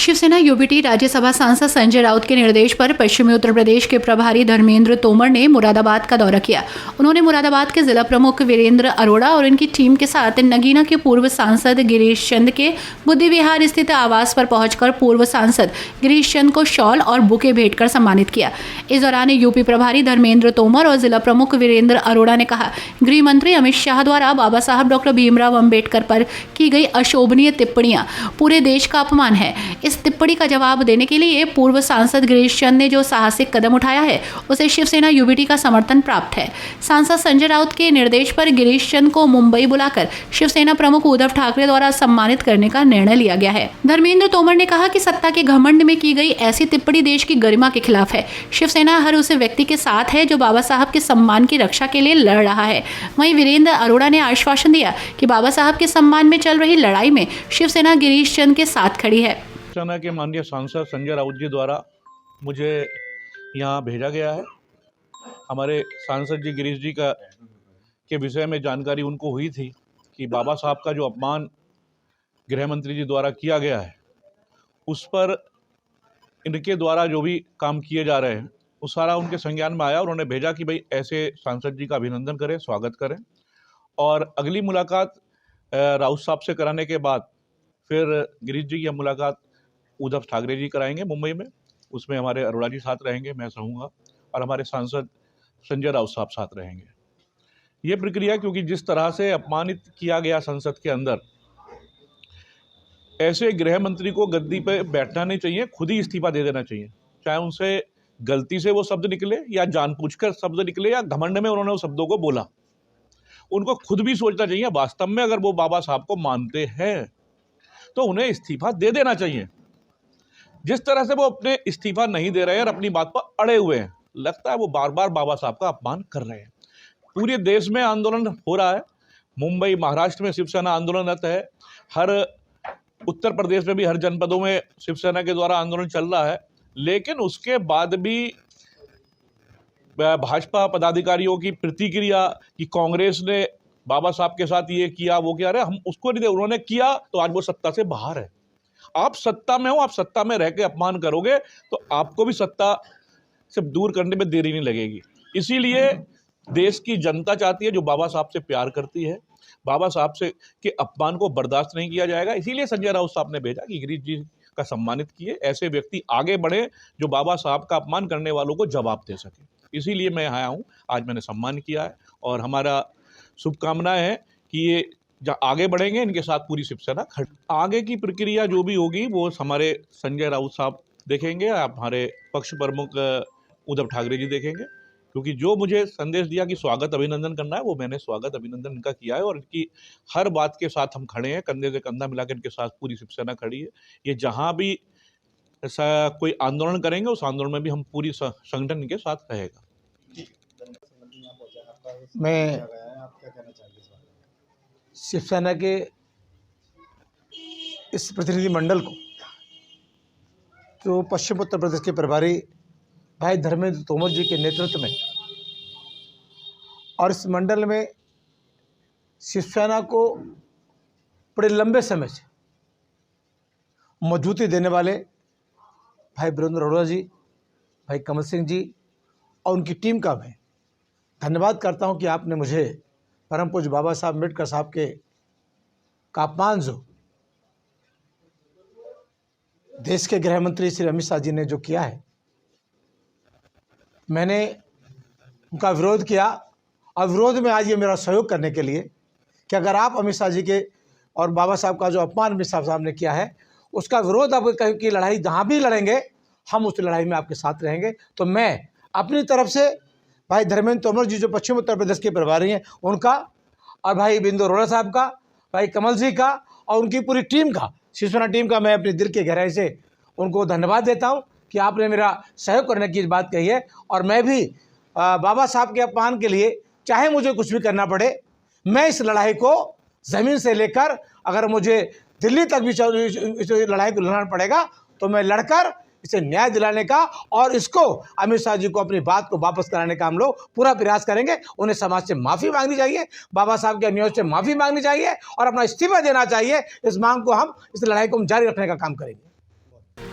Shiv Sena UBT Rajya Sabha सांसद संजय राउत के निर्देश पर पश्चिमी उत्तर प्रदेश के प्रभारी धर्मेंद्र तोमर ने मुरादाबाद का दौरा किया। उन्होंने मुरादाबाद के जिला प्रमुख वीरेंद्र अरोड़ा और उनकी टीम के साथ नगीना के पूर्व सांसद गिरीश चंद के बुद्धि विहार स्थित आवास पर पहुंचकर पूर्व सांसद गिरीश चंद को शॉल और बुके भेंट कर सम्मानित किया। इस दौरान यूपी प्रभारी धर्मेंद्र तोमर और जिला प्रमुख वीरेंद्र अरोड़ा ने कहा, गृह मंत्री अमित शाह द्वारा बाबा साहब डॉक्टर भीमराव अम्बेडकर पर की गई अशोभनीय टिप्पणियां पूरे देश का अपमान है। इस टिप्पणी का जवाब देने के लिए पूर्व सांसद गिरीश चंद ने जो साहसिक कदम उठाया है उसे शिवसेना यूबीटी का समर्थन प्राप्त है। सांसद संजय राउत के निर्देश पर गिरीश चंद को मुंबई बुलाकर शिवसेना प्रमुख उद्धव ठाकरे द्वारा सम्मानित करने का निर्णय लिया गया है। धर्मेंद्र तोमर ने कहा कि सत्ता के घमंड में की गई ऐसी टिप्पणी देश की गरिमा के खिलाफ है। शिवसेना हर उस व्यक्ति के साथ है जो बाबा साहब के सम्मान की रक्षा के लिए लड़ रहा है। वहीं वीरेंद्र अरोड़ा ने आश्वासन दिया कि बाबा साहब के सम्मान में चल रही लड़ाई में शिवसेना गिरीश चंद के साथ खड़ी है। शिवसेना के माननीय सांसद संजय राउत जी द्वारा मुझे यहाँ भेजा गया है। हमारे सांसद जी गिरीश जी के विषय में जानकारी उनको हुई थी कि बाबा साहब का जो अपमान गृह मंत्री जी द्वारा किया गया है उस पर इनके द्वारा जो भी काम किए जा रहे हैं वो सारा उनके संज्ञान में आया और उन्होंने भेजा कि भाई ऐसे सांसद जी का अभिनंदन करें, स्वागत करें। और अगली मुलाकात राउत साहब से कराने के बाद फिर गिरीश जी की मुलाकात उद्धव ठाकरे जी कराएंगे मुंबई में। उसमें हमारे अरोड़ा जी साथ रहेंगे, मैं रहूँगा और हमारे सांसद संजय राउत साहब साथ रहेंगे। ये प्रक्रिया क्योंकि जिस तरह से अपमानित किया गया संसद के अंदर, ऐसे गृह मंत्री को गद्दी पे बैठना नहीं चाहिए, खुद ही इस्तीफा दे देना चाहिए। चाहे उनसे गलती से वो शब्द निकले या जानबूझकर शब्द निकले या घमंड में उन्होंने उस शब्दों को बोला, उनको खुद भी सोचना चाहिए वास्तव में अगर वो बाबा साहब को मानते हैं तो उन्हें इस्तीफा दे देना चाहिए। जिस तरह से वो अपने इस्तीफा नहीं दे रहे हैं और अपनी बात पर अड़े हुए हैं, लगता है वो बार बार बाबा साहब का अपमान कर रहे हैं। पूरे देश में आंदोलन हो रहा है, मुंबई महाराष्ट्र में शिवसेना आंदोलनरत है, हर उत्तर प्रदेश में भी हर जनपदों में शिवसेना के द्वारा आंदोलन चल रहा है। लेकिन उसके बाद भी भाजपा पदाधिकारियों की प्रतिक्रिया कि कांग्रेस ने बाबा साहब के साथ ये किया वो किया, अरे हम उसको नहीं दे, उन्होंने किया तो आज वो सत्ता से बाहर है। आप सत्ता में हो, आप सत्ता में रह के अपमान करोगे तो आपको भी सत्ता से दूर करने में देरी नहीं लगेगी। इसीलिए देश की जनता चाहती है, जो बाबा साहब से प्यार करती है, बाबा साहब से के अपमान को बर्दाश्त नहीं किया जाएगा। इसीलिए संजय राउत साहब ने भेजा कि गिरीश जी का सम्मानित किए, ऐसे व्यक्ति आगे बढ़े जो बाबा साहब का अपमान करने वालों को जवाब दे सके। इसीलिए मैं आया हूँ, आज मैंने सम्मान किया है और हमारा शुभकामनाएं है कि ये आगे बढ़ेंगे, इनके साथ पूरी शिवसेना खड़ी। आगे की प्रक्रिया जो भी होगी वो हमारे संजय राउत साहब देखेंगे, आप हमारे पक्ष प्रमुख उद्धव ठाकरे जी देखेंगे। क्योंकि जो मुझे संदेश दिया कि स्वागत अभिनंदन करना है, वो मैंने स्वागत अभिनंदन इनका किया है और इनकी हर बात के साथ हम खड़े हैं, कंधे से कंधा मिलाकर इनके साथ पूरी शिवसेना खड़ी है। ये जहाँ भी कोई आंदोलन करेंगे उस आंदोलन में भी हम पूरी संगठन इनके साथ रहेगा। मैं शिवसेना के इस प्रतिनिधि मंडल को, जो पश्चिम उत्तर प्रदेश के प्रभारी भाई धर्मेंद्र तोमर जी के नेतृत्व में और इस मंडल में शिवसेना को बड़े लंबे समय से मजबूती देने वाले भाई वीरेंद्र अरोड़ा जी, भाई कमल सिंह जी और उनकी टीम का मैं धन्यवाद करता हूं कि आपने मुझे परम पूज्य बाबा साहब अम्बेडकर साहब के अपमान जो देश के गृह मंत्री श्री अमित शाह जी ने जो किया है, मैंने उनका विरोध किया और विरोध में आज ये मेरा सहयोग करने के लिए कि अगर आप अमित शाह जी के और बाबा साहब का जो अपमान अमित शाह साहब ने किया है उसका विरोध आप कहीं की लड़ाई जहाँ भी लड़ेंगे हम उस लड़ाई में आपके साथ रहेंगे। तो मैं अपनी तरफ से भाई धर्मेंद्र तोमर जी जो पश्चिम उत्तर प्रदेश के प्रभारी हैं उनका और भाई वीरेंद्र अरोड़ा साहब का, भाई कमल जी का और उनकी पूरी टीम का, शिवसेना टीम का मैं अपने दिल के गहराई से उनको धन्यवाद देता हूं कि आपने मेरा सहयोग करने की बात कही है। और मैं भी बाबा साहब के अपमान के लिए चाहे मुझे कुछ भी करना पड़े, मैं इस लड़ाई को ज़मीन से लेकर अगर मुझे दिल्ली तक भी इस लड़ाई को लड़ना पड़ेगा तो मैं लड़कर इसे न्याय दिलाने का और इसको अमित शाह जी को अपनी बात को वापस कराने का हम लोग पूरा प्रयास करेंगे। उन्हें समाज से माफ़ी मांगनी चाहिए, बाबा साहब के अन्याय से माफ़ी मांगनी चाहिए और अपना इस्तीफा देना चाहिए। इस मांग को हम, इस लड़ाई को हम जारी रखने का काम करेंगे।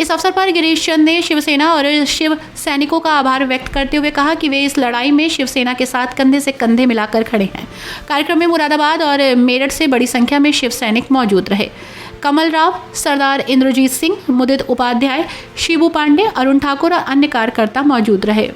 इस अवसर पर गिरीश चंद ने शिवसेना और शिव सैनिकों का आभार व्यक्त करते हुए कहा कि वे इस लड़ाई में शिवसेना के साथ कंधे से कंधे मिलाकर खड़े हैं। कार्यक्रम में मुरादाबाद और मेरठ से बड़ी संख्या में शिव सैनिक मौजूद रहे। कमल राव, सरदार इंद्रजीत सिंह, मुदित उपाध्याय, शिबू पांडे, अरुण ठाकुर और अन्य कार्यकर्ता मौजूद रहे।